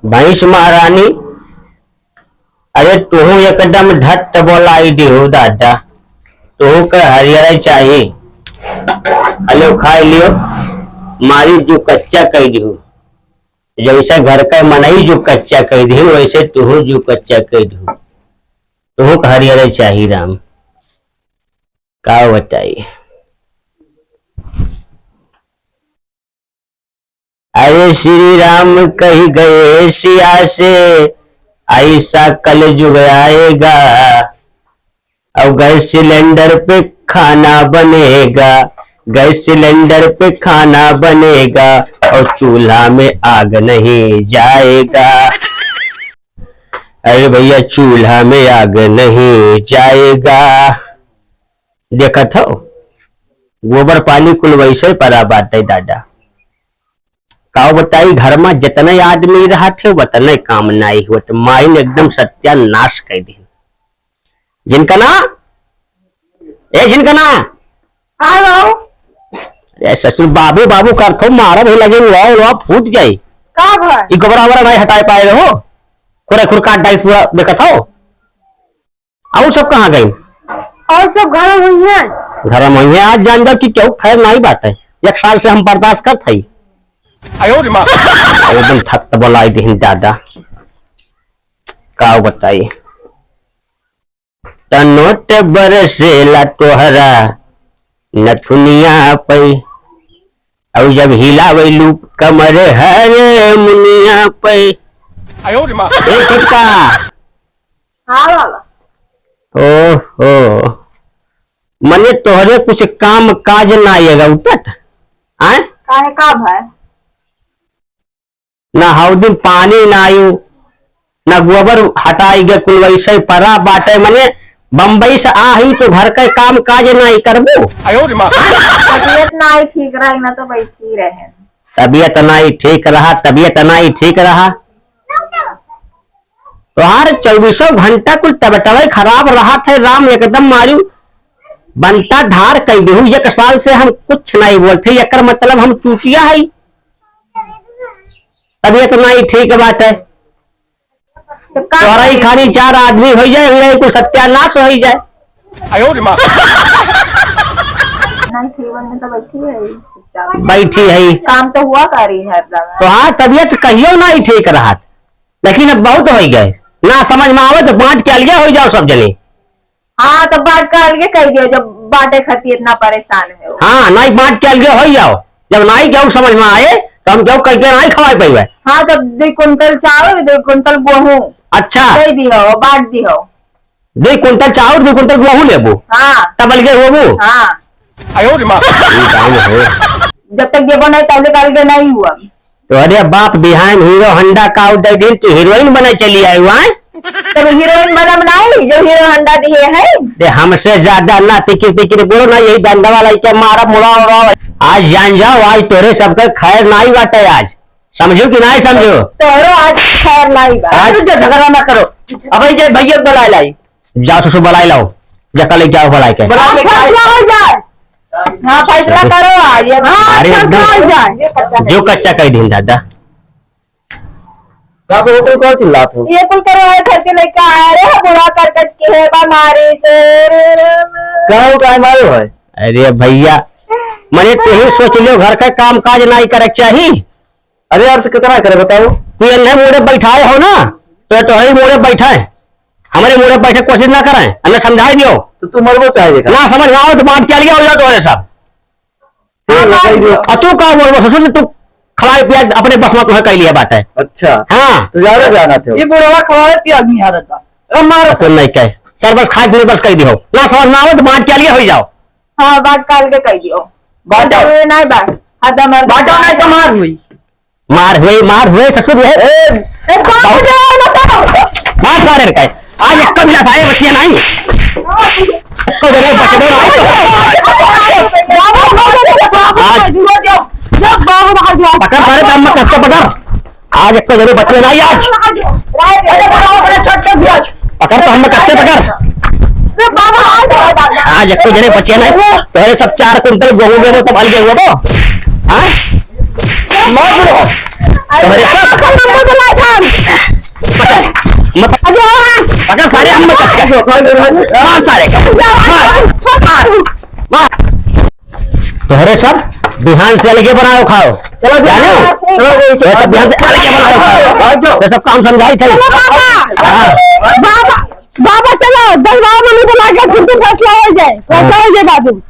भैंस महारानी अरे तू एकदम ढट्ट बोलाई दियो दादा, तू का हरियर चाहिए। हेलो खा लियो, मारी जो कच्चा कह दियो, जैसा घर का मनई जो कच्चा कह दियो वैसे तू जो कच्चा कह दियो, तू का हरियर चाहिए राम का बताइए। अरे श्री राम कही गए सिया से ऐसा कल जुग आएगा, अब गैस सिलेंडर पे खाना बनेगा, गैस सिलेंडर पे खाना बनेगा और चूल्हा में आग नहीं जाएगा। अरे भैया चूल्हा में आग नहीं जाएगा। देखा था गोबर पानी कुल वैसे परा बात है दादा, का बताई घर में जितने आदमी रहा थे उतने काम नहीं हुआ, तो माई ने एकदम सत्यानाश कर दी। जिनका ना जिनका ना ससुर बाबू बाबू कर थो मारा भी लगे वो फूट जाये का गोबरा वबरा नहीं हटाए पाए रहो, खुरे खुर काट डाइस पूरा देखा था। और सब कहाँ गई? और सब घर हुई है, घर में हुई है। आज जान जाओ कि क्यों खैर नहीं बात है, 1 साल से हम बर्दाश्त कर थी। एकदम थक बोलाई दिन दादा का बताइए। तनोट बरसेला तोहरा नथुनिया पे, और जब हिला वैलू कमर हरे मुनिया पे। छोटका ओहो मने तोहरे कुछ काम काज ना आएगा उतत आए काहे का भाई ना हाउ दिन पानी ना आयु ना गोबर हटाई गए कुल वैसे परा बाटे, मने बम्बई से आई तो घर का काम काज नहीं करबो। तबीयत नहीं ठीक रही ना तो बैठी रहे। तबीयत नहीं ठीक रहा, तबीयत नहीं ठीक रहा तो हर 24 घंटा कुल तबीयत खराब रहा थे राम, एकदम मारू बनता ढार कह दू। 1 साल से हम कुछ नहीं बोलते, एक मतलब हम चूटिया है, तबीयत नहीं ठीक बात है। तोरा ही खाली 4 आदमी हो जाए कुछ सत्यानाश हो जाए। नहीं ठीक तो बैठी है, काम तो हुआ करी है तो हाँ तबीयत कहियो नहीं ठीक रहा, लेकिन अब बहुत हो गए ना समझ में आवे तो बांट के अलगे हो जाओ सब जने। हाँ तो बांट के अलगे कह दियो, जब बांटे खातिर इतना परेशान है। हाँ नहीं बांट के अलगे हो जाओ, जब नहीं क्यों समझ में आए तो हम क्यों करके नहीं खवाए पाए। हाँ तो 2 कुंटल चावल 2 कुंटल गेहूं अच्छा दे दियो, बांट दियो। 2 कुंटल चावल 2 कुंटल गेहूं लेबू। हाँ तब अलगे होबू। हाँ जब तक जेबो नहीं तब तक अलगे नहीं हुआ। तो अरे बाप बिहान हीरो हंडा का दे दिन तो हीरोइन बने चली आई हुआ। तब हीरोइन बनम नहीं जो हीरो हंडा दिए है। हमसे ज्यादा ना तिकिर तिकिर बोलो ना, यही धंधा वाला क्या मारा मुड़ा उड़ा। आज जान जाओ आज तोरे सबका खैर नहीं बाटे, आज समझो कि नहीं समझो। तोरो आज खैर नहीं बा। आज जो झगड़ा ना करो, अब जे भैया बुला लाई जाओ, ससुर बुला लाओ, जका ले जाओ बुला के हाँ फैसला करो आज। जो कच्चा कह दिन दादा ये कुल करो है घर के लेके आया रे बुरा कर कस के है बीमारी से क्या मारो है। अरे भैया मैंने तो ही सोच लियो घर का काम काज नहीं करे चाहिए। अरे अर्थ कितना करे बताओ, तू अन्य मोड़े बैठाए हो ना तो ही मोड़े बैठे, हमारे मोड़े बैठे कोशिश ना करें, हमें समझाई दियो तो तू मरबो चाहिए ना समझ में आओ तो बात क्या लिया हो जाओ तुम्हारे साथ। तू क्या बोल ससुर तू खवाए पिया अपने बस में तुम्हें कह लिया बात है। अच्छा हाँ तो ज्यादा जाना थे ये बुढ़वा खवाए पिया नहीं आदत बा मारो सुन नहीं कहे सर बस खाए पीने बस कह दियो ना समझ में आओ तो बात क्या लिया हो जाओ। हाँ बात काल के कह दियो बात नहीं बात हद मर बात नहीं तो मार हुई ससुर है मार सारे रखे आज एक कभी सारे बच्चे नहीं तो जगह बच्चे दो आज पकड़ सारे काम में कष्ट पकड़, आज एक तो जरूर बच्चे नहीं आज पकड़ तो हम कष्ट पकड़ आज एक तो जरे बच्चे नहीं तो सब 4 कुंटल गेहूं में तो अलगे हुआ तो हाँ मार सारे मार तोहरे सब बिहान से अलगे बनाओ खाओ चलो जाने ये सब बिहान से अलगे बनाओ खाओ ये सब काम समझाई थे बाबा चलो 10 बाबा मम्मी बुला के फिर से फैसला हो जाए बाबू